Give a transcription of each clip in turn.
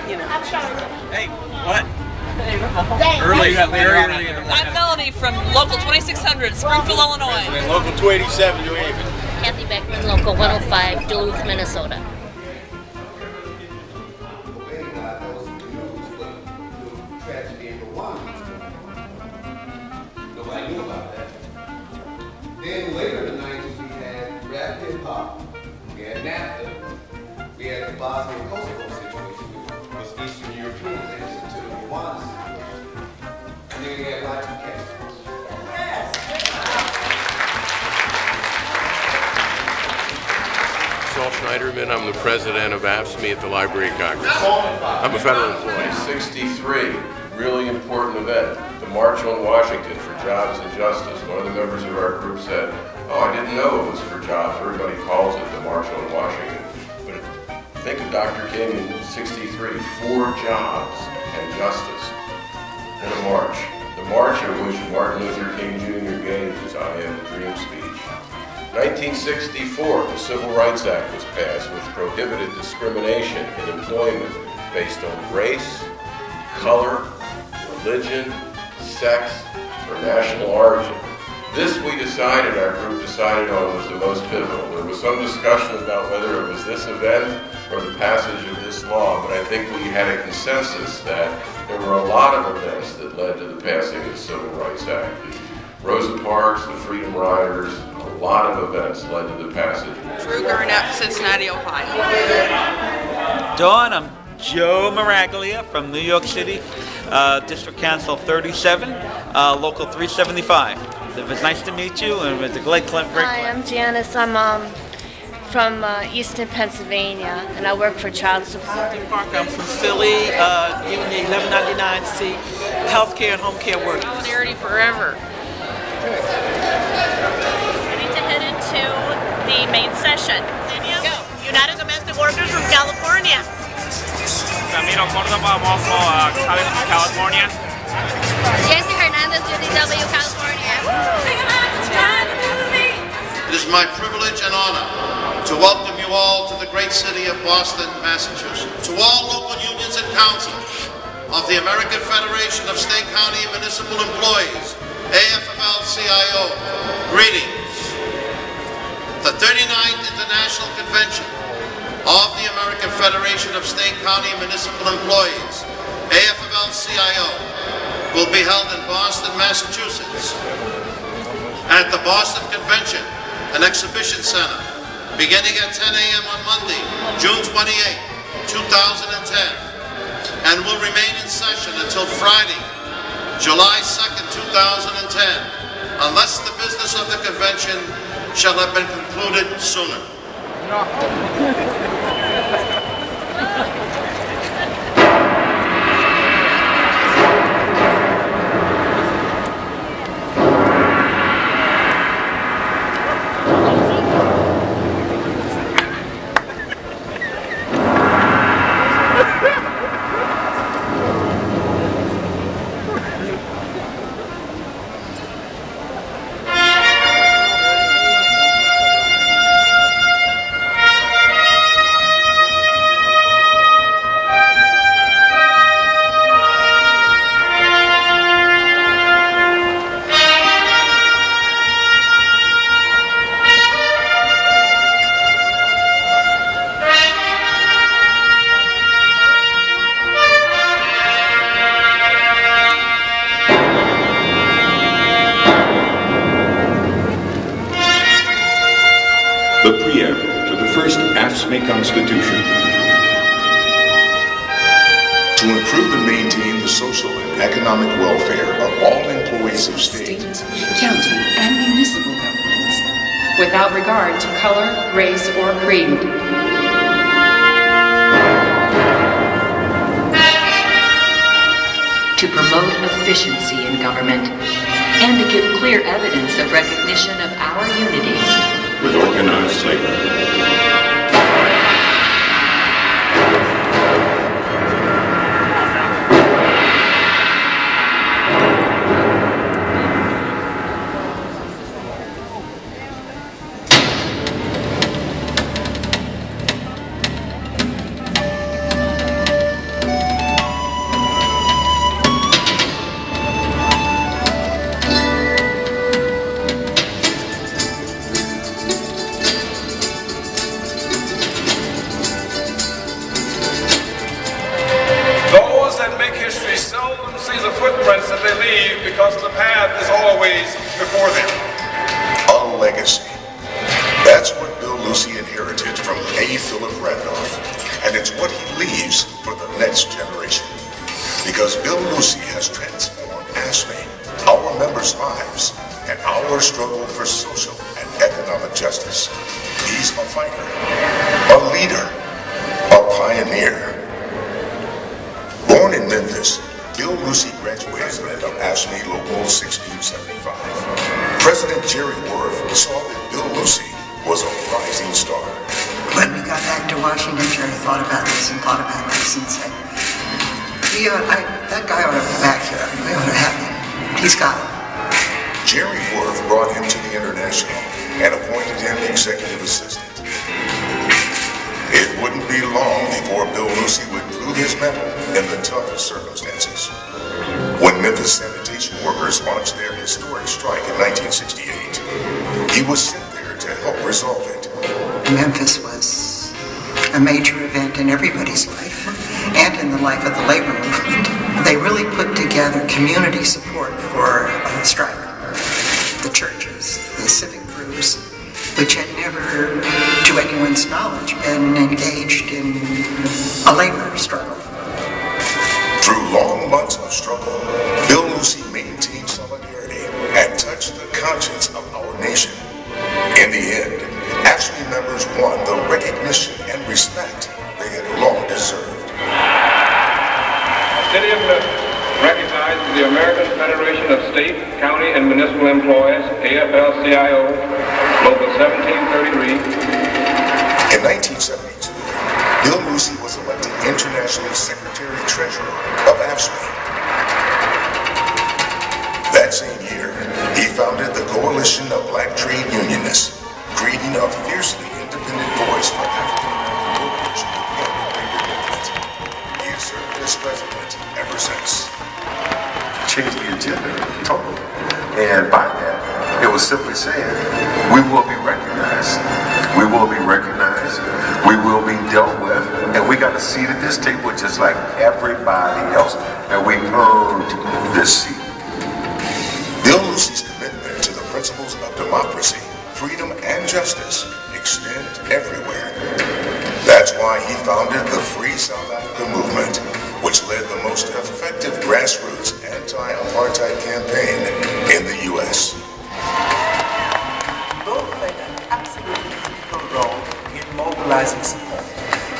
you know. Hey, what? Early in the I'm Melanie from Local 2600, Springfield, Illinois. And Local 287, New Haven. Kathy Beckman, Local 105, Duluth, Minnesota. Nobody knew about that. Then later in the 90s, we had rap hip-hop, we had NAFTA, we had the Bosnia Kosovo situation, which was Eastern Europeans answer to the Rwanda situation. And then we had Y2K. Saul Schneiderman, I'm the president of AFSCME at the Library of Congress. I'm a federal employee. 63, really important event. The March on Washington for Jobs and Justice. One of the members of our group said, oh, I didn't know it was for jobs. Everybody calls it the March on Washington. But think of Dr. King in 63, for jobs and justice in a march. The march at which Martin Luther King Jr. gave his I Am the Dream speech. 1964, the Civil Rights Act was passed, which prohibited discrimination in employment based on race, color, religion, sex, or national origin. This we decided, our group decided on, was the most pivotal. There was some discussion about whether it was this event or the passage of this law, but I think we had a consensus that there were a lot of events that led to the passing of the Civil Rights Act. The Rosa Parks, the Freedom Riders, a lot of events led to the passage. Drew Garnett, Cincinnati, Ohio. Dawn, I'm Joe Maraglia from New York City, District Council 37, Local 375. It was nice to meet you, and it was a great Hi, I'm Janice. I'm from Easton, Pennsylvania, and I work for Child Support. I'm from Philly, Union 1199C, healthcare and home care workers. Solidarity forever. Ready to head into the main session. Go. United Domestic Workers from California. Camilo Córdoba, I'm also California. Jesse Hernandez, UDW, California. It is my privilege and honor to welcome you all to the great city of Boston, Massachusetts. To all local unions and councils of the American Federation of State, County, and Municipal Employees, AFL-CIO, greetings. The 39th International Convention of the American Federation of State, County, and Municipal Employees, AFL-CIO, will be held in Boston, Massachusetts, at the Boston Convention and Exhibition Center, beginning at 10 a.m. on Monday, June 28, 2010, and will remain in session until Friday, July 2nd, 2010, unless the business of the convention shall have been concluded sooner. The preamble to the first AFSCME Constitution. To improve and maintain the social and economic welfare of all employees of state, county, and municipal governments, without regard to color, race, or creed. To promote efficiency in government, and to give clear evidence of recognition of our unity with organized labor. because the path is always before them. A legacy. That's what Bill Lucey inherited from A. Philip Randolph, and it's what he leaves for the next generation. Because Bill Lucey has transformed AFSCME, our members' lives, and our struggle for social and economic justice. He's a fighter, a leader, a pioneer. Born in Memphis, Bill Lucey graduated from AFSCME Local 1675. President Jerry Worth saw that Bill Lucey was a rising star. When we got back to Washington, Jerry thought about this and said, that guy ought to be back here. We ought to have him. He's got it. Jerry Worth brought him to the International and appointed him executive assistant. It wouldn't be long before Bill Lucey would prove his mettle in the toughest circumstances. When Memphis sanitation workers launched their historic strike in 1968, he was sent there to help resolve it. Memphis was a major event in everybody's life and in the life of the labor movement. They really put together community support for the strike. The churches, the civic groups, which had never, to anyone's knowledge, been engaged in a labor struggle. Through long months of struggle, Bill Lucey maintained solidarity and touched the conscience of our nation. In the end, AFSCME members won the recognition and respect they had long deserved. The City of Memphis recognizes the American Federation of State, County, and Municipal Employees, AFL-CIO, Local 1733. In 1972, Bill Lucey was elected International Secretary-Treasurer of AFSCME. That same year, he founded the Coalition of Black Trade Unionists, creating a fiercely independent voice for African-American workers within the labor movement. He has served as president ever since. Changed the agenda totally. And by that, it was simply saying, we will be recognized. We will be recognized. We will be dealt with. And we got a seat at this table just like everybody else. And we earned this seat. Bill Lucey's commitment to the principles of democracy, freedom, and justice extend everywhere. That's why he founded the Free South Africa movement, which led the most effective grassroots anti-apartheid campaign in the U.S. Bill played an absolutely critical role in mobilizing support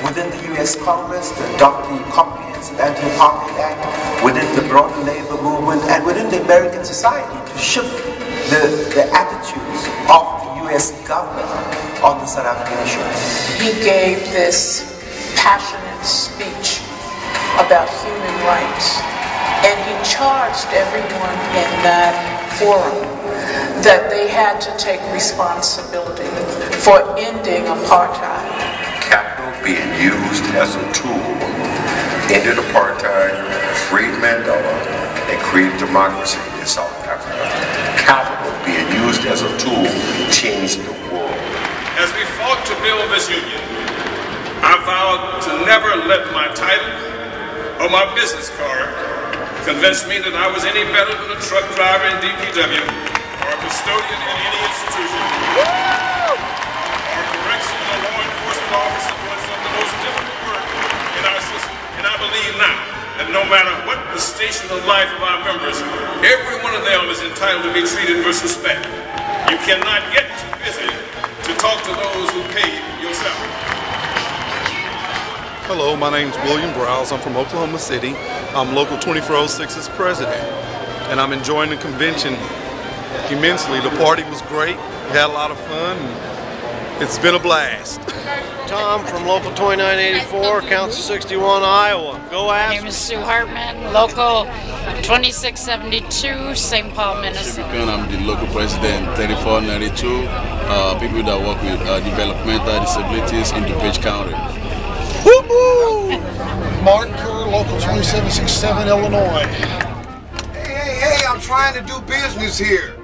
within the U.S. Congress to adopt the Comprehensive Anti-Apartheid Act, within the broader labor movement, and within the American society to shift the attitudes of the U.S. government on the South African issue. He gave this passionate speech about human rights, and he charged everyone in that forum that they had to take responsibility for ending apartheid. Capital being used as a tool ended apartheid, freed Mandela, and created democracy in South Africa. Capital being used as a tool changed the world. As we fought to build this union, I vowed to never let my title or my business card convince me that I was any better than a truck driver in DPW or a custodian in any institution or a correctional or law enforcement officer doing some of the most difficult work in our system. And I believe now that no matter what the station of life of our members, every one of them is entitled to be treated with respect. You cannot get too busy to talk to those who pay yourself. Hello, my name's William Browse. I'm from Oklahoma City. I'm Local 2406's president, and I'm enjoying the convention immensely. The party was great. We had a lot of fun. It's been a blast. Tom from Local 2984, Council 61, Iowa. Go My ask. name is Sue Hartman, Local 2672, St. Paul, Minnesota. I'm the local president 3492. People that work with developmental disabilities in DuPage County. Woo-hoo! Mark Kerr, Local 2767, Illinois. Hey, I'm trying to do business here.